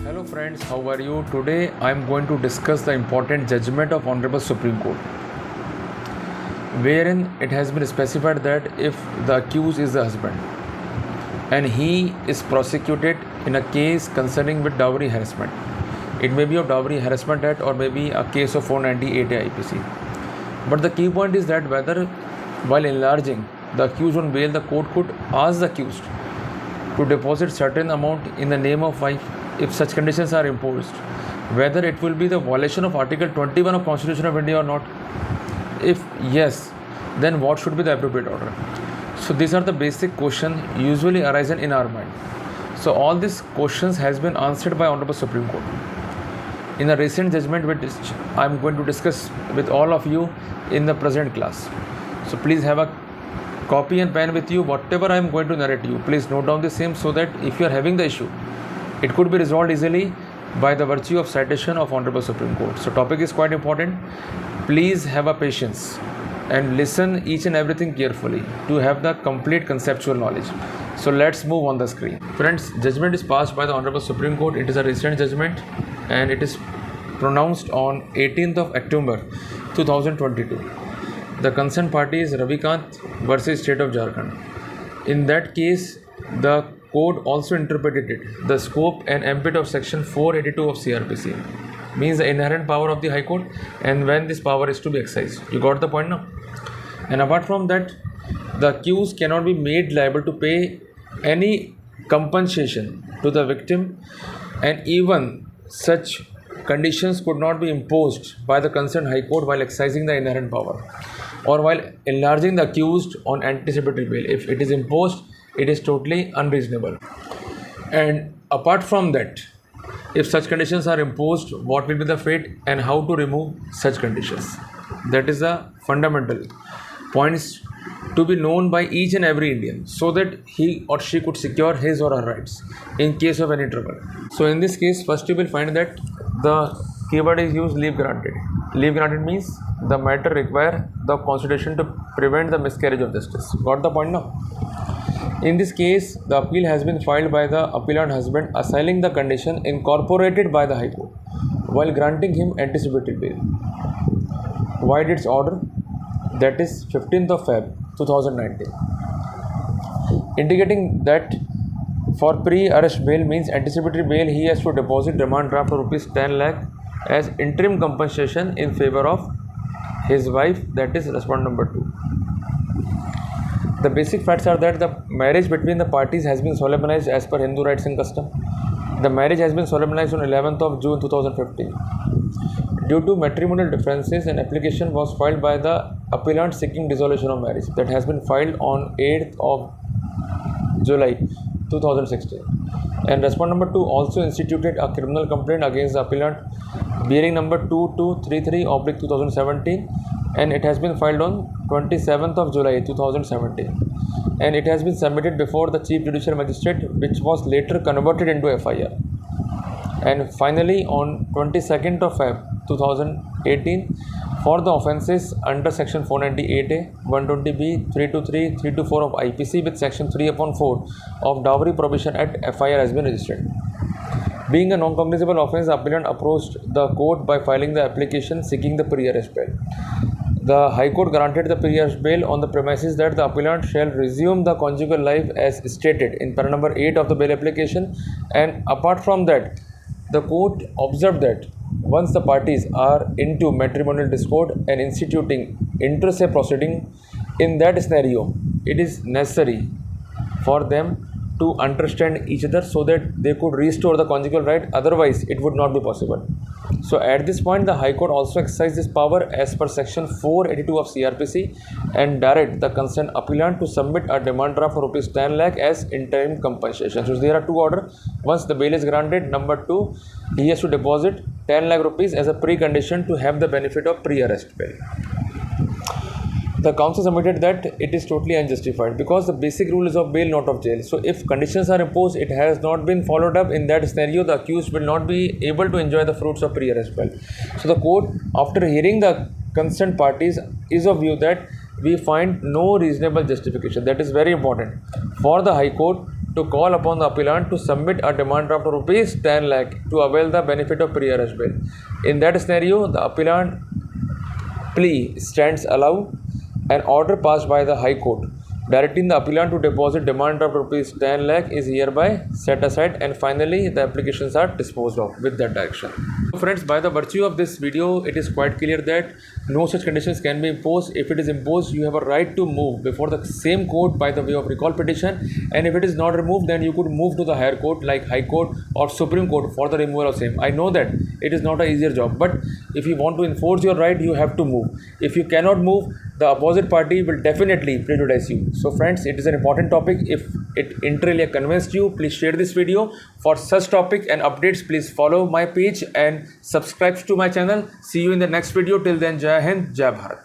Hello friends, how are you? Today I am going to discuss the important judgment of Hon'ble Supreme Court, wherein it has been specified that if the accused is the husband and he is prosecuted in a case concerning with dowry harassment, it may be of Dowry Harassment Act or maybe a case of 498 IPC. But the key point is that whether while enlarging the accused on bail, the court could ask the accused to deposit certain amount in the name of wife if such conditions are imposed, whether it will be the violation of Article 21 of Constitution of India or not. If yes, then what should be the appropriate order? So these are the basic questions usually arising in our mind. So all these questions has been answered by Hon'ble Supreme Court in a recent judgment which I am going to discuss with all of you in the present class. So please have a copy and pen with you. Whatever I am going to narrate you, please note down the same so that if you are having the issue, it could be resolved easily by the virtue of citation of Hon'ble Supreme Court. So topic is quite important. Please have a patience and listen each and everything carefully to have the complete conceptual knowledge. So let's move on the screen. Friends, judgment is passed by the Hon'ble Supreme Court. It is a recent judgment and it is pronounced on 18th of October 2022. The concerned party is Ravikant versus State of Jharkhand. In that case, the court also interpreted the scope and ambit of section 482 of CRPC, means the inherent power of the High Court and when this power is to be exercised. You got the point now? And apart from that, the accused cannot be made liable to pay any compensation to the victim, and even such conditions could not be imposed by the concerned High Court while exercising the inherent power or while enlarging the accused on anticipatory bail. If it is imposed, it is totally unreasonable. And apart from that, if such conditions are imposed, what will be the fate and how to remove such conditions? That is the fundamental points to be known by each and every Indian so that he or she could secure his or her rights in case of any trouble. So in this case, first you will find that the keyword is used leave granted. Leave granted means the matter require the constitution to prevent the miscarriage of justice. Got the point now? In this case, the appeal has been filed by the appellant husband assailing the condition incorporated by the High Court while granting him anticipatory bail. Void its order, that is 15th of Feb 2019, indicating that for pre-arrest bail means anticipatory bail, he has to deposit demand draft of rupees 10 lakh as interim compensation in favor of his wife, that is respondent number 2. The basic facts are that the marriage between the parties has been solemnized as per Hindu rites and custom. The marriage has been solemnized on 11th of June 2015. Due to matrimonial differences, an application was filed by the appellant seeking dissolution of marriage that has been filed on 8th of July 2016. And respondent number 2 also instituted a criminal complaint against the appellant bearing number 2233/2017, and it has been filed on 27th of July 2017, and it has been submitted before the Chief Judicial Magistrate, which was later converted into FIR. And finally, on 22nd of Feb 2018, for the offences under section 498A, 120B, 323, 324 of IPC with section 3/4 of Dowry Prohibition Act, FIR has been registered. Being a non-cognizable offence, the appellant approached the court by filing the application seeking the pre-arrest bail. The High Court granted the pre-arrest bail on the premises that the appellant shall resume the conjugal life as stated in para number 8 of the bail application, and apart from that, the court observed that once the parties are into matrimonial discord and instituting inter se proceeding, in that scenario, it is necessary for them to understand each other so that they could restore the conjugal right, otherwise it would not be possible. So at this point, the High Court also exercised this power as per section 482 of CRPC and direct the concerned appellant to submit a demand draft for rupees 10 lakh as interim compensation. So there are two orders. Once the bail is granted, number 2, he has to deposit 10 lakh rupees as a precondition to have the benefit of pre-arrest bail. The counsel submitted that it is totally unjustified because the basic rule is of bail, not of jail. So if conditions are imposed, it has not been followed up. In that scenario, the accused will not be able to enjoy the fruits of pre-arrest bail. So the court, after hearing the concerned parties, is of view that we find no reasonable justification. That is very important for the High Court to call upon the appellant to submit a demand draft of rupees 10 lakh to avail the benefit of pre-arrest bail. In that scenario, the appellant plea stands allowed. An order passed by the High Court directing the appellant to deposit demand of rupees 10 lakh is hereby set aside, and finally the applications are disposed of with that direction. So friends, by the virtue of this video, it is quite clear that no such conditions can be imposed. If it is imposed, you have a right to move before the same court by the way of recall petition, and if it is not removed, then you could move to the higher court like High Court or Supreme Court for the removal of same. I know that it is not an easier job, but if you want to enforce your right, you have to move. If you cannot move, the opposite party will definitely prejudice you. So friends, it is an important topic. If it inter convinced you, please share this video. For such topic and updates, please follow my page and subscribe to my channel. See you in the next video. Till then, Jai Hind, Jai Bharat.